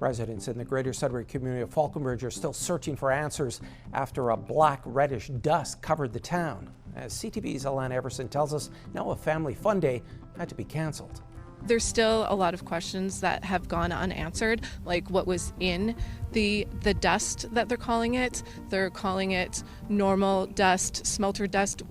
Residents in the greater Sudbury community of Falconbridge are still searching for answers after a black reddish dust covered the town. As CTV's Alana Everson tells us, now a family fun day had to be canceled. There's still a lot of questions that have gone unanswered, like what was in the dust that they're calling it. They're calling it normal dust, smelter dust.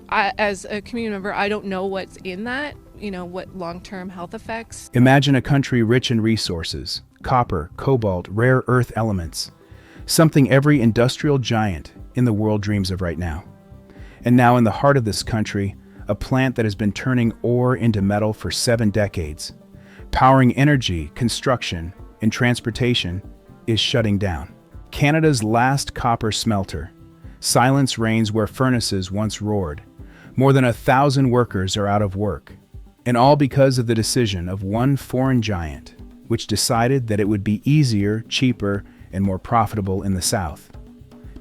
As a community member, I don't know what's in that, what long-term health effects. Imagine a country rich in resources, copper, cobalt, rare earth elements, something every industrial giant in the world dreams of right now. And now in the heart of this country, a plant that has been turning ore into metal for 7 decades, powering energy, construction, and transportation, is shutting down. Canada's last copper smelter. Silence reigns where furnaces once roared. More than 1,000 workers are out of work, and all because of the decision of one foreign giant, which decided that it would be easier, cheaper, and more profitable in the South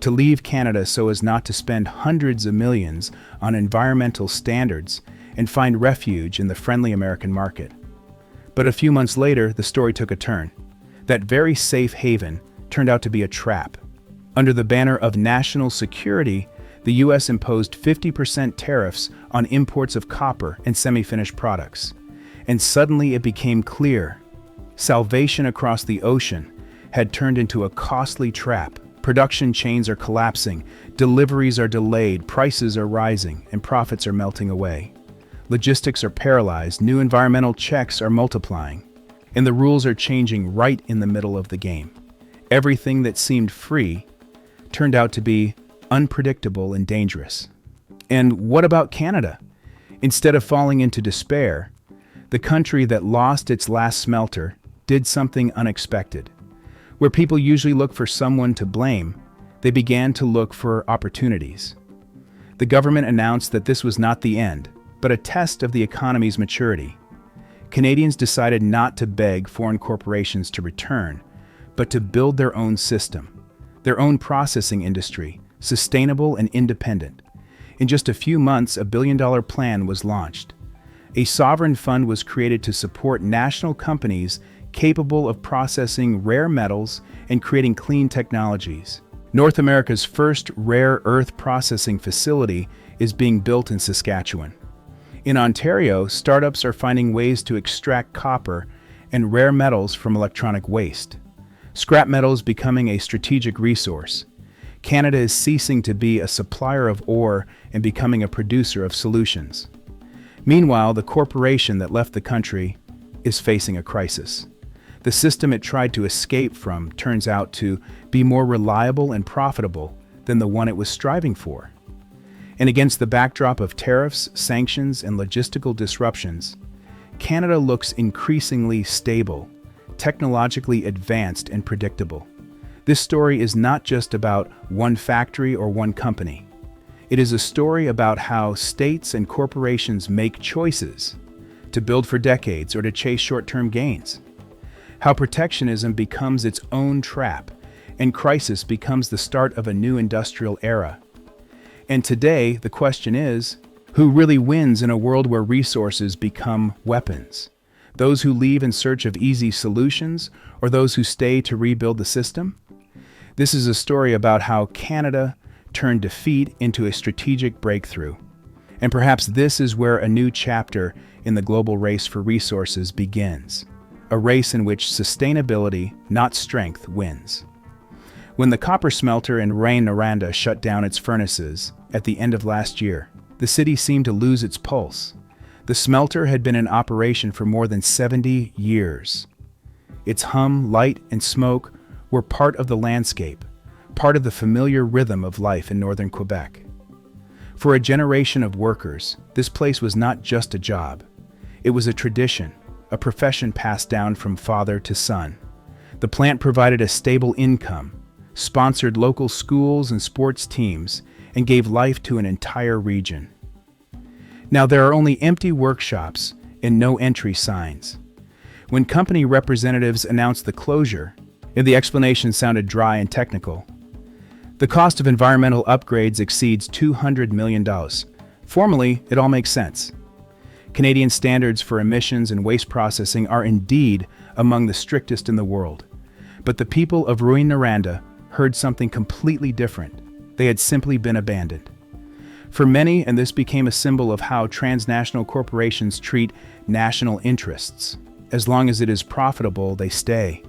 to leave Canada so as not to spend hundreds of millions on environmental standards and find refuge in the friendly American market. But a few months later, the story took a turn. That very safe haven turned out to be a trap. Under the banner of national security, the U.S. imposed 50% tariffs on imports of copper and semi-finished products. And suddenly it became clear. Salvation across the ocean had turned into a costly trap. Production chains are collapsing, deliveries are delayed, prices are rising, and profits are melting away. Logistics are paralyzed, new environmental checks are multiplying, and the rules are changing right in the middle of the game. Everything that seemed free turned out to be unpredictable and dangerous. And what about Canada? Instead of falling into despair, the country that lost its last smelter did something unexpected. Where people usually look for someone to blame, they began to look for opportunities. The government announced that this was not the end, but a test of the economy's maturity. Canadians decided not to beg foreign corporations to return, but to build their own system, their own processing industry, sustainable and independent. In just a few months, a billion-dollar plan was launched. A sovereign fund was created to support national companies capable of processing rare metals and creating clean technologies. North America's first rare earth processing facility is being built in Saskatchewan. In Ontario, startups are finding ways to extract copper and rare metals from electronic waste. Scrap metal is becoming a strategic resource. Canada is ceasing to be a supplier of ore and becoming a producer of solutions. Meanwhile, the corporation that left the country is facing a crisis. The system it tried to escape from turns out to be more reliable and profitable than the one it was striving for. And against the backdrop of tariffs, sanctions, and logistical disruptions, Canada looks increasingly stable, technologically advanced, and predictable. This story is not just about one factory or one company. It is a story about how states and corporations make choices to build for decades or to chase short-term gains. How protectionism becomes its own trap, and crisis becomes the start of a new industrial era. And today, the question is, who really wins in a world where resources become weapons? Those who leave in search of easy solutions, or those who stay to rebuild the system? This is a story about how Canada turned defeat into a strategic breakthrough. And perhaps this is where a new chapter in the global race for resources begins. A race in which sustainability, not strength, wins. When the copper smelter in Rouyn-Noranda shut down its furnaces at the end of last year, the city seemed to lose its pulse. The smelter had been in operation for more than 70 years. Its hum, light, and smoke were part of the landscape, part of the familiar rhythm of life in northern Quebec. For a generation of workers, this place was not just a job. It was a tradition, a profession passed down from father to son. The plant provided a stable income, sponsored local schools and sports teams, and gave life to an entire region. Now there are only empty workshops and no entry signs. When company representatives announced the closure, and the explanation sounded dry and technical, the cost of environmental upgrades exceeds $200 million. Formally, it all makes sense. Canadian standards for emissions and waste processing are indeed among the strictest in the world. But the people of Rouyn-Noranda heard something completely different. They had simply been abandoned. For many, and this became a symbol of how transnational corporations treat national interests. As long as it is profitable, they stay.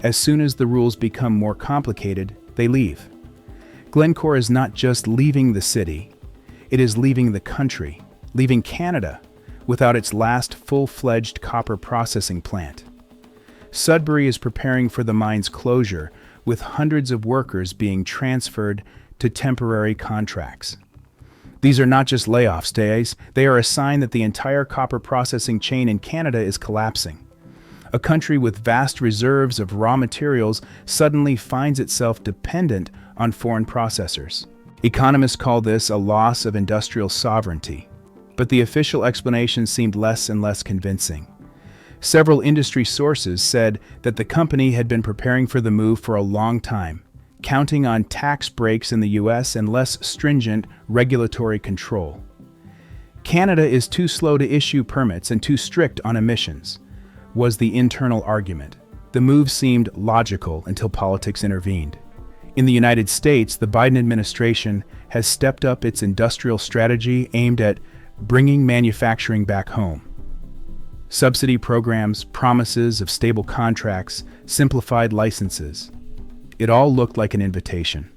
As soon as the rules become more complicated, they leave. Glencore is not just leaving the city, it is leaving the country, leaving Canada, without its last full-fledged copper processing plant. Sudbury is preparing for the mine's closure, with hundreds of workers being transferred to temporary contracts. These are not just layoffs, days, they are a sign that the entire copper processing chain in Canada is collapsing. A country with vast reserves of raw materials suddenly finds itself dependent on foreign processors. Economists call this a loss of industrial sovereignty, but the official explanation seemed less and less convincing. Several industry sources said that the company had been preparing for the move for a long time, counting on tax breaks in the US and less stringent regulatory control. Canada is too slow to issue permits and too strict on emissions, was the internal argument. The move seemed logical until politics intervened. In the United States, the Biden administration has stepped up its industrial strategy aimed at bringing manufacturing back home. Subsidy programs, promises of stable contracts, simplified licenses. It all looked like an invitation.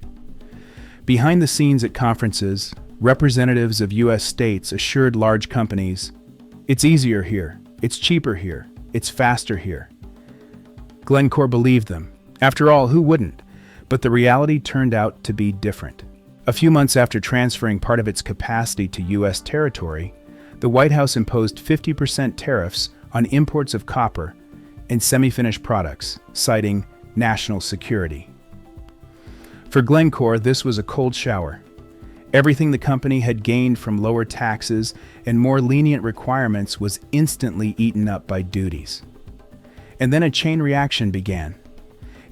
Behind the scenes at conferences, representatives of U.S. states assured large companies, "It's easier here, it's cheaper here, it's faster here." Glencore believed them. After all, who wouldn't? But the reality turned out to be different. A few months after transferring part of its capacity to U.S. territory, the White House imposed 50% tariffs on imports of copper and semi-finished products, citing national security. For Glencore, this was a cold shower. Everything the company had gained from lower taxes and more lenient requirements was instantly eaten up by duties. And then a chain reaction began.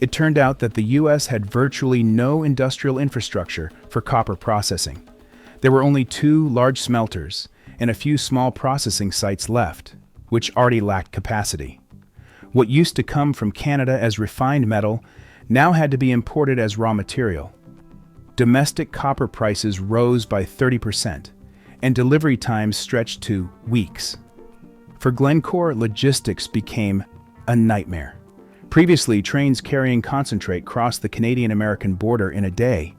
It turned out that the U.S. had virtually no industrial infrastructure for copper processing. There were only 2 large smelters and a few small processing sites left, which already lacked capacity. What used to come from Canada as refined metal now had to be imported as raw material. Domestic copper prices rose by 30%, and delivery times stretched to weeks. For Glencore, logistics became a nightmare. Previously, trains carrying concentrate crossed the Canadian-American border in a day.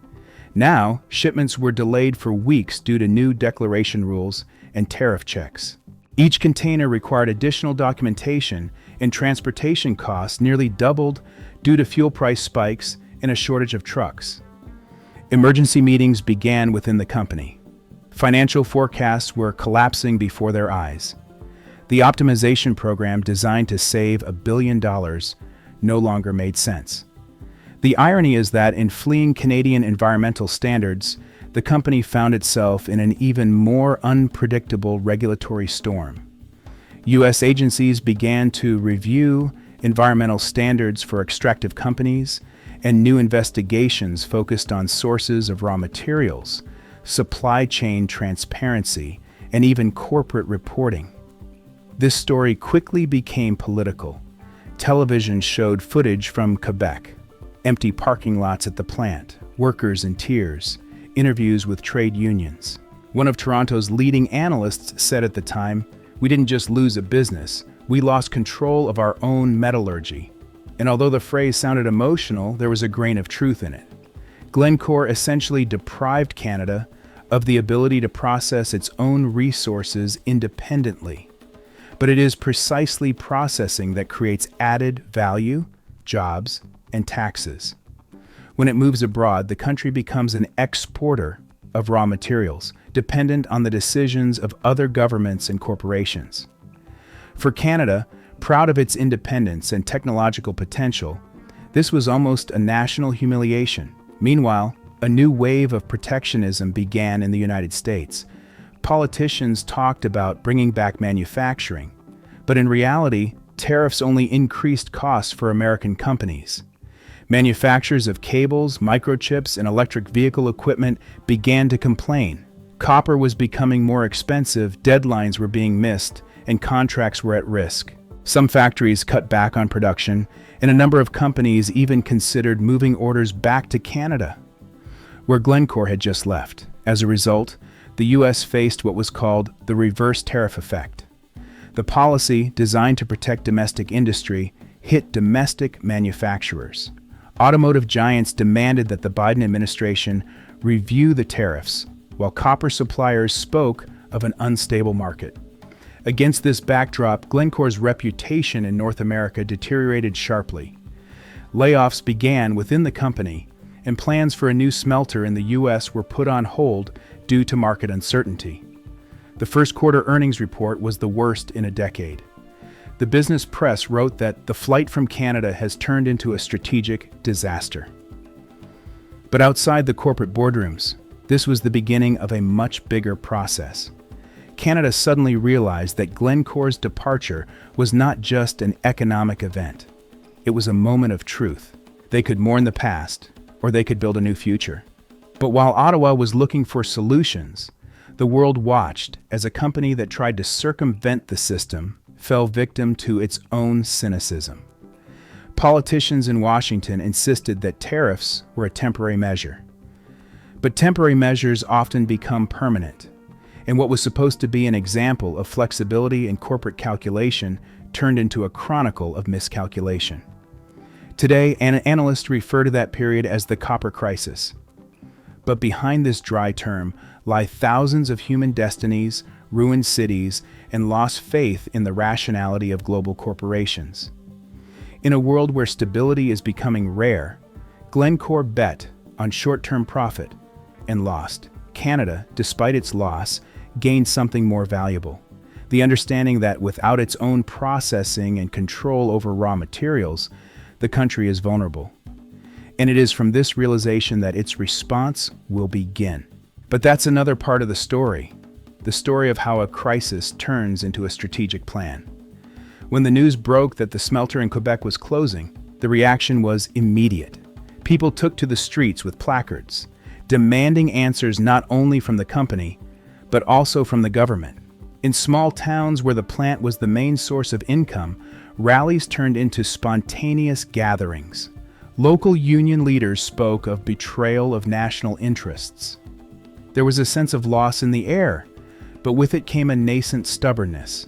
Now, shipments were delayed for weeks due to new declaration rules and tariff checks. Each container required additional documentation, and transportation costs nearly doubled due to fuel price spikes and a shortage of trucks. Emergency meetings began within the company. Financial forecasts were collapsing before their eyes. The optimization program designed to save $1 billion no longer made sense. The irony is that in fleeing Canadian environmental standards, the company found itself in an even more unpredictable regulatory storm. U.S. agencies began to review environmental standards for extractive companies, and new investigations focused on sources of raw materials, supply chain transparency, and even corporate reporting. This story quickly became political. Television showed footage from Quebec, empty parking lots at the plant, workers in tears, interviews with trade unions. One of Toronto's leading analysts said at the time, "We didn't just lose a business, we lost control of our own metallurgy." And although the phrase sounded emotional, there was a grain of truth in it. Glencore essentially deprived Canada of the ability to process its own resources independently. But it is precisely processing that creates added value, jobs, and taxes. When it moves abroad, the country becomes an exporter of raw materials, dependent on the decisions of other governments and corporations. For Canada, proud of its independence and technological potential, this was almost a national humiliation. Meanwhile, a new wave of protectionism began in the United States. Politicians talked about bringing back manufacturing, but in reality, tariffs only increased costs for American companies. Manufacturers of cables, microchips, and electric vehicle equipment began to complain. Copper was becoming more expensive, deadlines were being missed, and contracts were at risk. Some factories cut back on production, and a number of companies even considered moving orders back to Canada, where Glencore had just left. As a result, the U.S. faced what was called the reverse tariff effect. The policy, designed to protect domestic industry, hit domestic manufacturers. Automotive giants demanded that the Biden administration review the tariffs, while copper suppliers spoke of an unstable market. Against this backdrop, Glencore's reputation in North America deteriorated sharply. Layoffs began within the company, and plans for a new smelter in the U.S. were put on hold due to market uncertainty. The first quarter earnings report was the worst in a decade. The business press wrote that the flight from Canada has turned into a strategic disaster. But outside the corporate boardrooms, this was the beginning of a much bigger process. Canada suddenly realized that Glencore's departure was not just an economic event. It was a moment of truth. They could mourn the past, or they could build a new future. But while Ottawa was looking for solutions, the world watched as a company that tried to circumvent the system fell victim to its own cynicism. Politicians in Washington insisted that tariffs were a temporary measure. But temporary measures often become permanent, and what was supposed to be an example of flexibility and corporate calculation turned into a chronicle of miscalculation. Today, analysts refer to that period as the copper crisis. But behind this dry term lie thousands of human destinies, ruined cities, and lost faith in the rationality of global corporations. In a world where stability is becoming rare, Glencore bet on short-term profit and lost. Canada, despite its loss, gained something more valuable: the understanding that without its own processing and control over raw materials, the country is vulnerable. And it is from this realization that its response will begin. But that's another part of the story of how a crisis turns into a strategic plan. When the news broke that the smelter in Quebec was closing, the reaction was immediate. People took to the streets with placards, demanding answers not only from the company, but also from the government. In small towns where the plant was the main source of income, rallies turned into spontaneous gatherings. Local union leaders spoke of betrayal of national interests. There was a sense of loss in the air, but with it came a nascent stubbornness.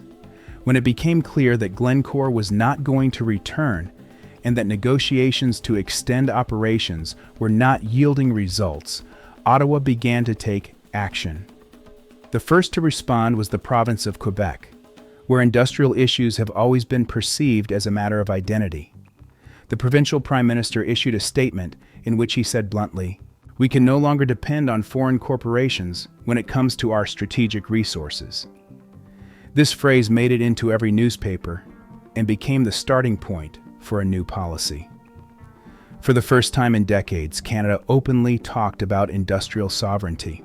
When it became clear that Glencore was not going to return and that negotiations to extend operations were not yielding results, Ottawa began to take action. The first to respond was the province of Quebec, where industrial issues have always been perceived as a matter of identity. The provincial prime minister issued a statement in which he said bluntly, "We can no longer depend on foreign corporations when it comes to our strategic resources." This phrase made it into every newspaper and became the starting point for a new policy. For the first time in decades, Canada openly talked about industrial sovereignty.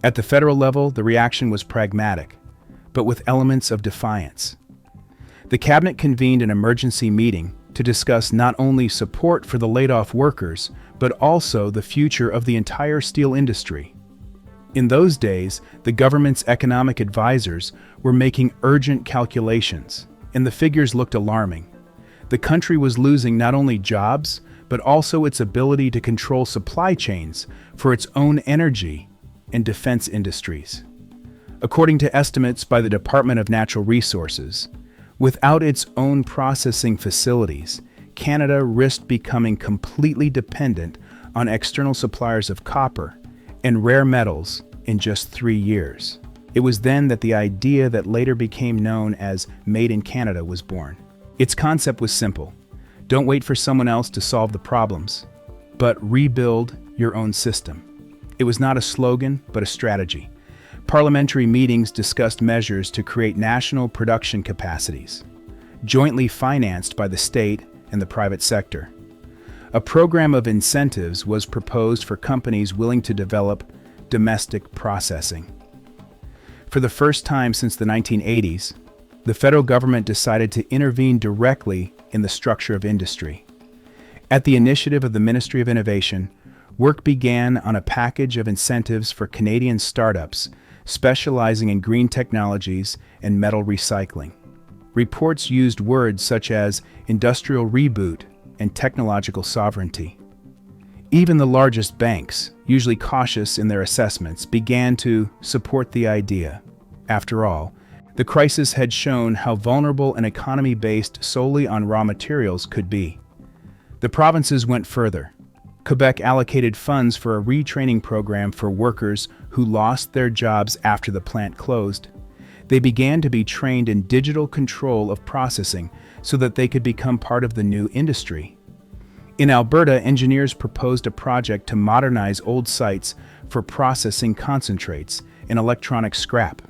At the federal level, the reaction was pragmatic, but with elements of defiance. The cabinet convened an emergency meeting to discuss not only support for the laid-off workers, but also the future of the entire steel industry. In those days, the government's economic advisors were making urgent calculations, and the figures looked alarming. The country was losing not only jobs, but also its ability to control supply chains for its own energy and defense industries. According to estimates by the Department of Natural Resources, without its own processing facilities, Canada risked becoming completely dependent on external suppliers of copper and rare metals in just 3 years. It was then that the idea that later became known as Made in Canada was born. Its concept was simple: don't wait for someone else to solve the problems, but rebuild your own system. It was not a slogan, but a strategy. Parliamentary meetings discussed measures to create national production capacities, jointly financed by the state and the private sector. A program of incentives was proposed for companies willing to develop domestic processing. For the first time since the 1980s, the federal government decided to intervene directly in the structure of industry. At the initiative of the Ministry of Innovation, work began on a package of incentives for Canadian startups specializing in green technologies and metal recycling. Reports used words such as industrial reboot and technological sovereignty. Even the largest banks, usually cautious in their assessments, began to support the idea. After all, the crisis had shown how vulnerable an economy based solely on raw materials could be. The provinces went further. Quebec allocated funds for a retraining program for workers who lost their jobs after the plant closed. They began to be trained in digital control of processing so that they could become part of the new industry. In Alberta, engineers proposed a project to modernize old sites for processing concentrates and electronic scrap.